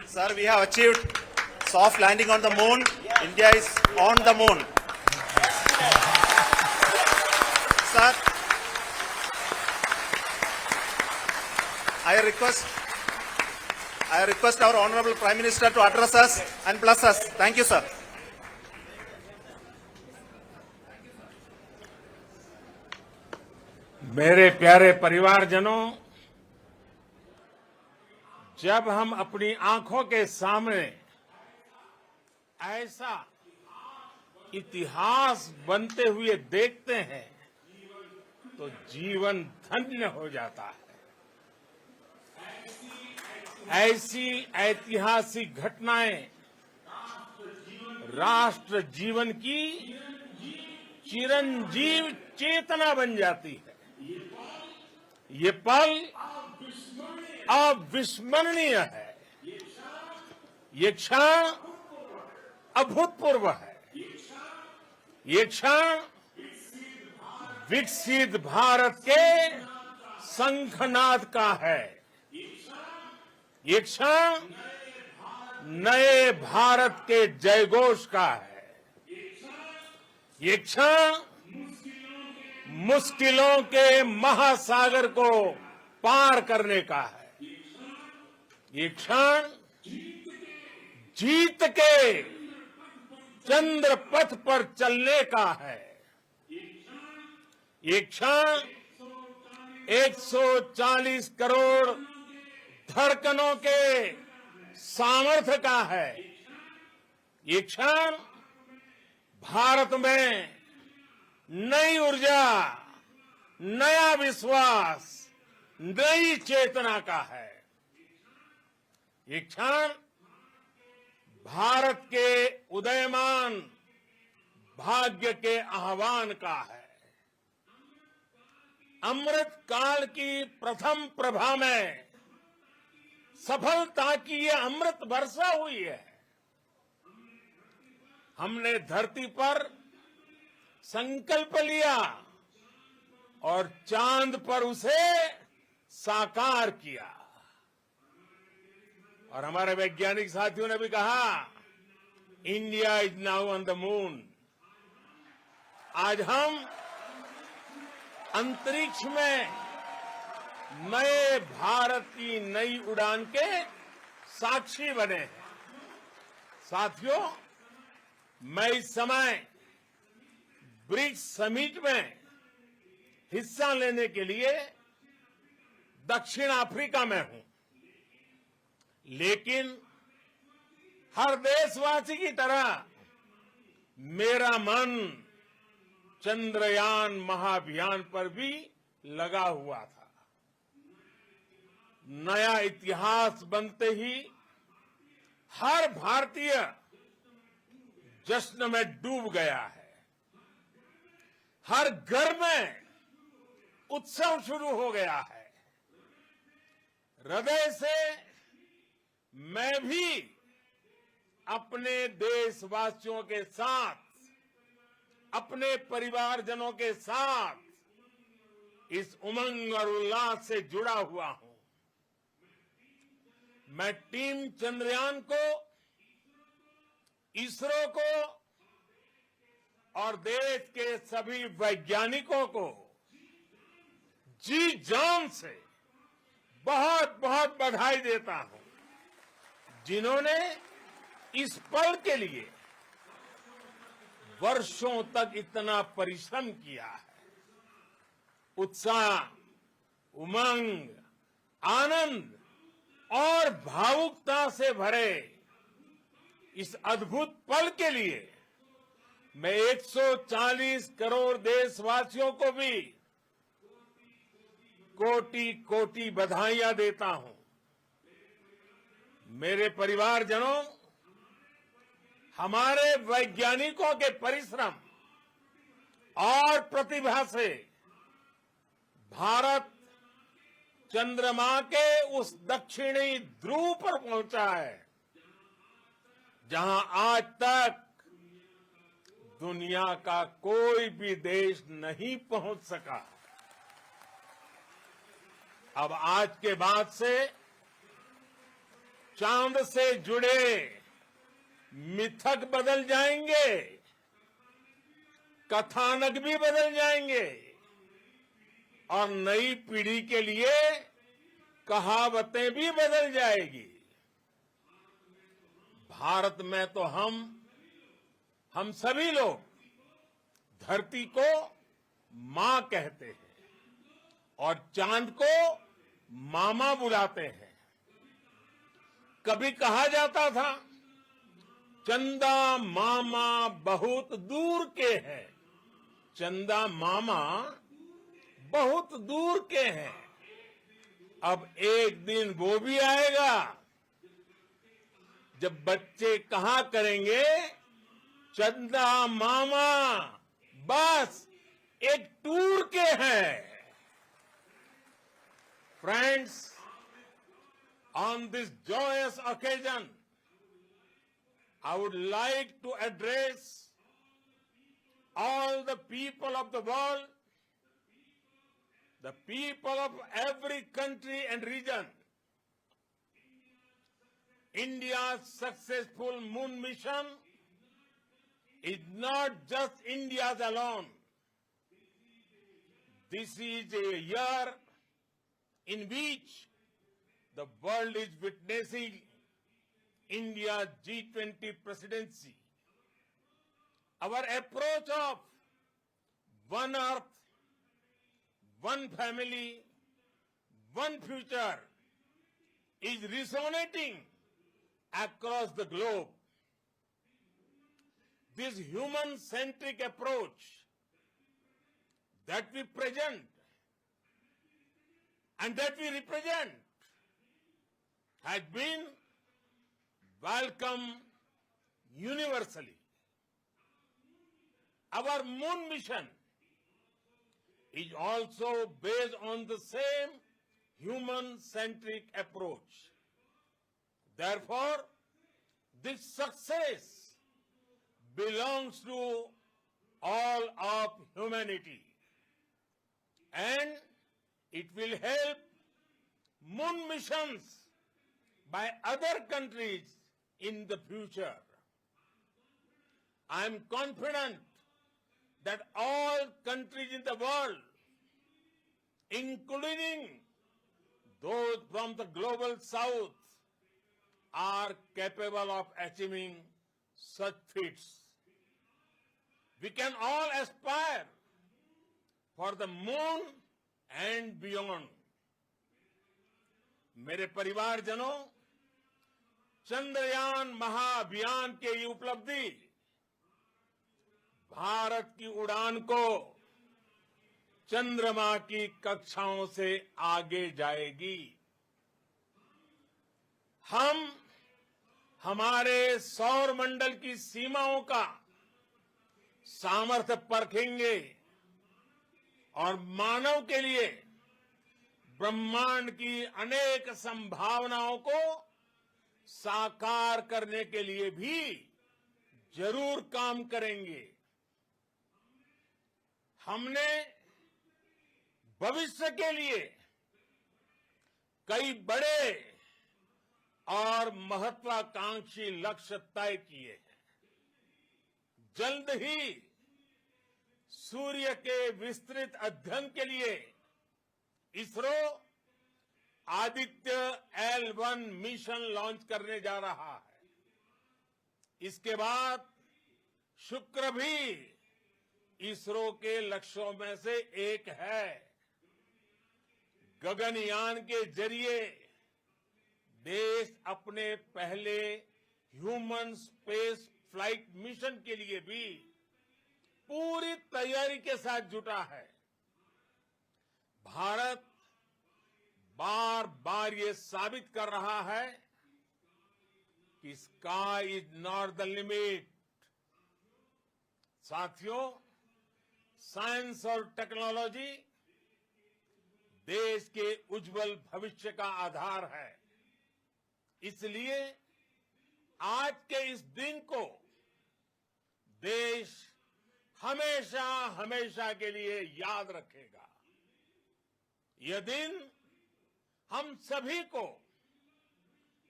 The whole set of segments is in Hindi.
Sir, we have achieved soft landing on the moon. India is on the moon. Sir, I request our Honorable Prime Minister to address us and bless us. Thank you, sir. मेरे प्यारे परिवारजनों, जब हम अपनी आंखों के सामने ऐसा इतिहास बनते हुए देखते हैं तो जीवन धन्य हो जाता है। ऐसी ऐतिहासिक घटनाएं राष्ट्र जीवन की चिरंजीव चेतना बन जाती है। ये पल अविस्मरणीय है। ये क्षण अभूतपूर्व है। ये क्षण विकसित भारत के शंखनाद का है। ये क्षण नए भारत के जयघोष का है। ये क्षण मुश्किलों के महासागर को पार करने का है। ये क्षण जीत के चंद्र पथ पर चलने का है। ये क्षण 140 करोड़ धड़कनों के सामर्थ्य का है। ये क्षण भारत में नई ऊर्जा, नया विश्वास, नई चेतना का है। ये क्षण भारत के उदयमान भाग्य के आह्वान का है। अमृत काल की प्रथम प्रभा में सफलता की ये अमृत वर्षा हुई है। हमने धरती पर संकल्प लिया और चांद पर उसे साकार किया। और हमारे वैज्ञानिक साथियों ने भी कहा, India is now on the moon. आज हम अंतरिक्ष में नए भारत की नई उड़ान के साक्षी बने हैं। साथियों, मैं इस समय ब्रिक्स समिट में हिस्सा लेने के लिए दक्षिण अफ्रीका में हूं, लेकिन हर देशवासी की तरह मेरा मन चंद्रयान महाअभियान पर भी लगा हुआ था। नया इतिहास बनते ही हर भारतीय जश्न में डूब गया है। हर घर में उत्सव शुरू हो गया है। हृदय से मैं भी अपने देशवासियों के साथ, अपने परिवारजनों के साथ इस उमंग और उल्लास से जुड़ा हुआ हूं। मैं टीम चंद्रयान को, इसरो को और देश के सभी वैज्ञानिकों को जी जान से बहुत बहुत बधाई देता हूं, जिन्होंने इस पल के लिए वर्षों तक इतना परिश्रम किया है। उत्साह, उमंग, आनंद और भावुकता से भरे इस अद्भुत पल के लिए मैं 140 करोड़ देशवासियों को भी कोटि कोटि बधाइयां देता हूं। मेरे परिवारजनों, हमारे वैज्ञानिकों के परिश्रम और प्रतिभा से भारत चंद्रमा के उस दक्षिणी ध्रुव पर पहुंचा है, जहां आज तक दुनिया का कोई भी देश नहीं पहुंच सका। अब आज के बाद से चांद से जुड़े मिथक बदल जाएंगे, कथानक भी बदल जाएंगे और नई पीढ़ी के लिए कहावतें भी बदल जाएगी। भारत में तो हम सभी लोग धरती को मां कहते हैं और चांद को मामा बुलाते हैं। कभी कहा जाता था चंदा मामा बहुत दूर के हैं, चंदा मामा बहुत दूर के हैं। अब एक दिन वो भी आएगा जब बच्चे कहा करेंगे चंदा मामा बस एक टूर के हैं। Friends, on this joyous occasion, I would like to address all the people of the world, the people of every country and region. India's successful moon mission is not just India's alone. This is a year in which the world is witnessing India's G20 presidency. Our approach of one earth, one family, one future is resonating across the globe. This human-centric approach that we present and that we represent has been welcomed universally. Our moon mission is also based on the same human-centric approach. Therefore, this success belongs to all of humanity, and it will help moon missions by other countries in the future. I am confident that all countries in the world, including those from the global south, are capable of achieving such feats. We can all aspire for the moon and beyond. मेरे परिवारजनों, चंद्रयान महाअभियान की ये उपलब्धि भारत की उड़ान को चंद्रमा की कक्षाओं से आगे जाएगी। हम हमारे सौर मंडल की सीमाओं का सामर्थ्य परखेंगे और मानव के लिए ब्रह्मांड की अनेक संभावनाओं को साकार करने के लिए भी जरूर काम करेंगे। हमने भविष्य के लिए कई बड़े और महत्वाकांक्षी लक्ष्य तय किए हैं। जल्द ही सूर्य के विस्तृत अध्ययन के लिए ISRO Aditya L1 mission launch करने जा रहा है। इसके बाद शुक्र भी इसरो के लक्ष्यों में से एक है। गगनयान के जरिए देश अपने पहले ह्यूमन स्पेस फ्लाइट मिशन के लिए भी पूरी तैयारी के साथ जुटा है। भारत बार बार ये साबित कर रहा है कि sky is not the limit. साथियों, साइंस और टेक्नोलॉजी देश के उज्जवल भविष्य का आधार है। इसलिए आज के इस दिन को देश हमेशा हमेशा के लिए याद रखेगा। यह दिन हम सभी को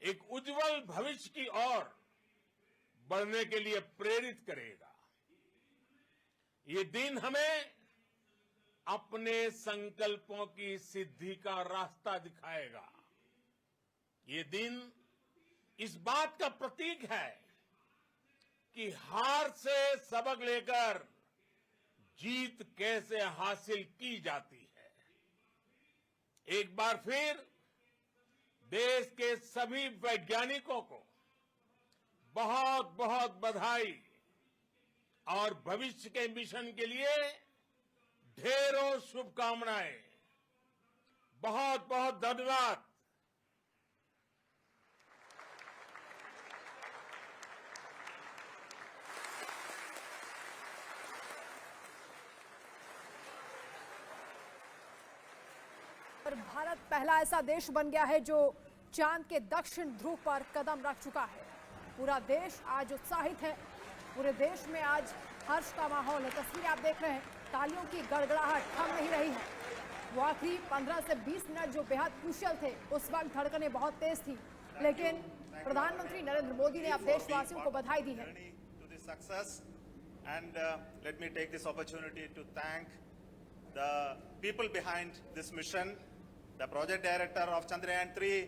एक उज्जवल भविष्य की ओर बढ़ने के लिए प्रेरित करेगा। ये दिन हमें अपने संकल्पों की सिद्धि का रास्ता दिखाएगा। ये दिन इस बात का प्रतीक है कि हार से सबक लेकर जीत कैसे हासिल की जाती है। एक बार फिर देश के सभी वैज्ञानिकों को बहुत बहुत बधाई और भविष्य के मिशन के लिए ढेरों शुभकामनाएं। बहुत बहुत धन्यवाद। और भारत पहला ऐसा देश बन गया है जो चांद के दक्षिण ध्रुव पर कदम रख चुका है। पूरा देश आज उत्साहित है। पूरे देश में आज हर्ष का माहौल है। तस्वीरें आप देख रहे हैं, तालियों की गड़गड़ाहट थम नहीं रही है। वो आखिरी 15 से 20 मिनट जो बेहद क्रूशियल थे, उस वक्त धड़कनें बहुत तेज थी, लेकिन प्रधानमंत्री नरेंद्र मोदी ने अब देशवासियों को बधाई दी है। And let me take this opportunity to thank the people behind this mission, the project director of Chandrayaan 3,